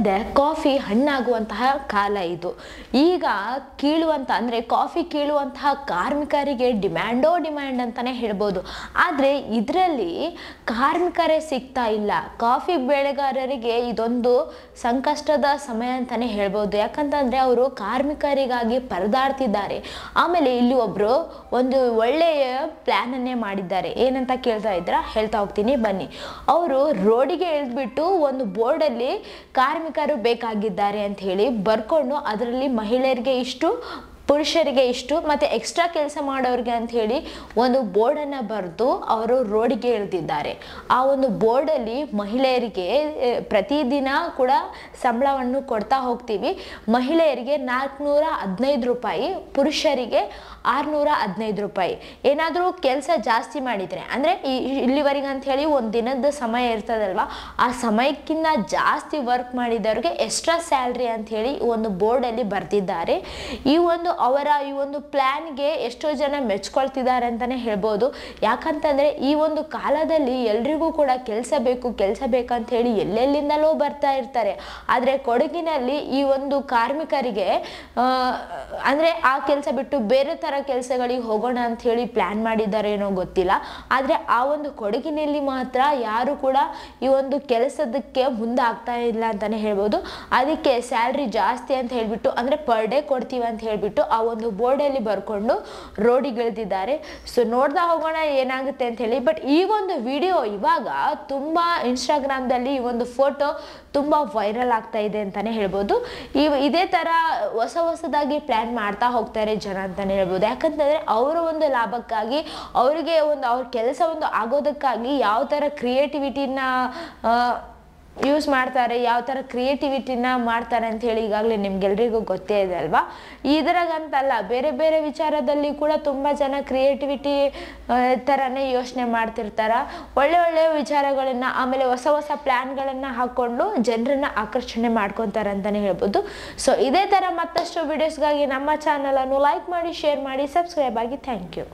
ಮುಂದೆ ಕಾಫಿ ಹಣ್ಣಾಗುವಂತಹ ಕಾಲ ಇದು. ಈಗ ಕೀಳುವಂಥ ಅಂದರೆ ಕಾಫಿ ಕೀಳುವಂತಹ ಕಾರ್ಮಿಕರಿಗೆ ಡಿಮ್ಯಾಂಡ್ ಅಂತಲೇ ಹೇಳ್ಬೋದು. ಆದರೆ ಇದರಲ್ಲಿ ಕಾರ್ಮಿಕರೇ ಸಿಗ್ತಾ ಇಲ್ಲ. ಕಾಫಿ ಬೆಳೆಗಾರರಿಗೆ ಇದೊಂದು ಸಂಕಷ್ಟದ ಸಮಯ ಅಂತಲೇ ಹೇಳ್ಬೋದು. ಯಾಕಂತಂದರೆ ಅವರು ಕಾರ್ಮಿಕರಿಗಾಗಿ ಪರದಾಡ್ತಿದ್ದಾರೆ. ಆಮೇಲೆ ಇಲ್ಲಿ ಒಬ್ಬರು ಒಂದು ಒಳ್ಳೆಯ ಪ್ಲ್ಯಾನನ್ನೇ ಮಾಡಿದ್ದಾರೆ. ಏನಂತ ಕೇಳ್ತಾ ಇದ್ದೀರಾ, ಹೇಳ್ತಾ ಹೋಗ್ತೀನಿ ಬನ್ನಿ. ಅವರು ರೋಡಿಗೆ ಇಳಿದ್ಬಿಟ್ಟು ಒಂದು ಬೋರ್ಡಲ್ಲಿ ಕಾರ್ಮಿಕರು ಬೇಕಾಗಿದ್ದಾರೆ ಅಂತ ಹೇಳಿ ಬರ್ಕೊಂಡು ಅದರಲ್ಲಿ ಮಹಿಳೆಯರಿಗೆ ಇಷ್ಟು, ಪುರುಷರಿಗೆ ಇಷ್ಟು, ಮತ್ತು ಎಕ್ಸ್ಟ್ರಾ ಕೆಲಸ ಮಾಡೋರಿಗೆ ಅಂತ ಹೇಳಿ ಒಂದು ಬೋರ್ಡನ್ನು ಬರೆದು ಅವರು ರೋಡಿಗೆ ಇಳಿದಿದ್ದಾರೆ. ಆ ಒಂದು ಬೋರ್ಡಲ್ಲಿ ಮಹಿಳೆಯರಿಗೆ ಪ್ರತಿದಿನ ಕೂಡ ಸಂಬಳವನ್ನು ಕೊಡ್ತಾ ಹೋಗ್ತೀವಿ. ಮಹಿಳೆಯರಿಗೆ 415 ರೂಪಾಯಿ, ಪುರುಷರಿಗೆ 615 ರೂಪಾಯಿ. ಏನಾದರೂ ಕೆಲಸ ಜಾಸ್ತಿ ಮಾಡಿದರೆ ಅಂದರೆ ಇಲ್ಲಿವರೆಗೆ ಅಂತ ಹೇಳಿ ಒಂದು ದಿನದ ಸಮಯ ಇರ್ತದಲ್ವ, ಆ ಸಮಯಕ್ಕಿಂತ ಜಾಸ್ತಿ ವರ್ಕ್ ಮಾಡಿದವ್ರಿಗೆ ಎಕ್ಸ್ಟ್ರಾ ಸ್ಯಾಲ್ರಿ ಅಂತ ಹೇಳಿ ಒಂದು ಬೋರ್ಡಲ್ಲಿ ಬರೆದಿದ್ದಾರೆ. ಈ ಒಂದು ಪ್ಲ್ಯಾನ್ಗೆ ಎಷ್ಟೋ ಜನ ಮೆಚ್ಕೊಳ್ತಿದ್ದಾರೆ ಅಂತಲೇ ಹೇಳ್ಬೋದು. ಯಾಕಂತಂದರೆ ಈ ಒಂದು ಕಾಲದಲ್ಲಿ ಎಲ್ರಿಗೂ ಕೂಡ ಕೆಲಸ ಬೇಕಂತ ಹೇಳಿ ಎಲ್ಲೆಲ್ಲಿಂದಲೋ ಬರ್ತಾ ಇರ್ತಾರೆ. ಆದರೆ ಕೊಡಗಿನಲ್ಲಿ ಈ ಒಂದು ಕಾರ್ಮಿಕರಿಗೆ ಅಂದರೆ ಆ ಕೆಲಸ ಬಿಟ್ಟು ಬೇರೆ ಥರ ಕೆಲಸಗಳಿಗೆ ಹೋಗೋಣ ಅಂತ ಹೇಳಿ ಪ್ಲ್ಯಾನ್ ಮಾಡಿದ್ದಾರೆ ಏನೋ ಗೊತ್ತಿಲ್ಲ. ಆದರೆ ಆ ಒಂದು ಕೊಡಗಿನಲ್ಲಿ ಮಾತ್ರ ಯಾರು ಕೂಡ ಈ ಒಂದು ಕೆಲಸದಕ್ಕೆ ಮುಂದೆ ಆಗ್ತಾ ಇಲ್ಲ ಅಂತಲೇ ಹೇಳ್ಬೋದು. ಅದಕ್ಕೆ ಸ್ಯಾಲ್ರಿ ಜಾಸ್ತಿ ಅಂತ ಹೇಳಿಬಿಟ್ಟು ಅಂದರೆ ಪರ್ ಡೇ ಕೊಡ್ತೀವಿ ಅಂತ ಹೇಳಿಬಿಟ್ಟು ಆ ಒಂದು ಬೋರ್ಡಲ್ಲಿ ಬರ್ಕೊಂಡು ರೋಡಿಗೆ ಇಳಿದಿದ್ದಾರೆ. ಸೊ ನೋಡ್ತಾ ಹೋಗೋಣ ಏನಾಗುತ್ತೆ ಅಂತ ಹೇಳಿ. ಬಟ್ ಈ ಒಂದು ವಿಡಿಯೋ ಇವಾಗ ತುಂಬ ಇನ್ಸ್ಟಾಗ್ರಾಮ್ದಲ್ಲಿ ಈ ಒಂದು ಫೋಟೋ ತುಂಬ ವೈರಲ್ ಆಗ್ತಾ ಇದೆ ಅಂತಲೇ ಹೇಳ್ಬೋದು. ಇದೇ ಥರ ಹೊಸದಾಗಿ ಪ್ಲ್ಯಾನ್ ಮಾಡ್ತಾ ಹೋಗ್ತಾರೆ ಜನ ಅಂತಲೇ ಹೇಳ್ಬೋದು. ಯಾಕಂತಂದರೆ ಅವರ ಒಂದು ಲಾಭಕ್ಕಾಗಿ, ಅವರಿಗೆ ಒಂದು ಅವ್ರ ಕೆಲಸ ಒಂದು ಆಗೋದಕ್ಕಾಗಿ ಯಾವ ಥರ ಕ್ರಿಯೇಟಿವಿಟಿನ ಯೂಸ್ ಮಾಡ್ತಾರೆ, ಯಾವ ಥರ ಕ್ರಿಯೇಟಿವಿಟಿನ ಮಾಡ್ತಾರೆ ಅಂತ ಹೇಳಿ ಈಗಾಗಲೇ ನಿಮ್ಗೆಲ್ರಿಗೂ ಗೊತ್ತೇ ಇದೆ ಅಲ್ವಾ. ಇದರಾಗಂತಲ್ಲ, ಬೇರೆ ಬೇರೆ ವಿಚಾರದಲ್ಲಿ ಕೂಡ ತುಂಬ ಜನ ಕ್ರಿಯೇಟಿವಿಟಿ ಥರನೇ ಯೋಚನೆ ಮಾಡ್ತಿರ್ತಾರೆ. ಒಳ್ಳೆಯ ವಿಚಾರಗಳನ್ನು, ಆಮೇಲೆ ಹೊಸ ಪ್ಲ್ಯಾನ್ಗಳನ್ನು ಹಾಕ್ಕೊಂಡು ಜನರನ್ನ ಆಕರ್ಷಣೆ ಮಾಡ್ಕೊತಾರೆ ಅಂತಲೇ ಹೇಳ್ಬೋದು. ಸೊ ಇದೇ ಥರ ಮತ್ತಷ್ಟು ವಿಡಿಯೋಸ್ಗಾಗಿ ನಮ್ಮ ಚಾನಲನ್ನು ಲೈಕ್ ಮಾಡಿ, ಶೇರ್ ಮಾಡಿ, ಸಬ್ಸ್ಕ್ರೈಬ್ ಆಗಿ. Thank you.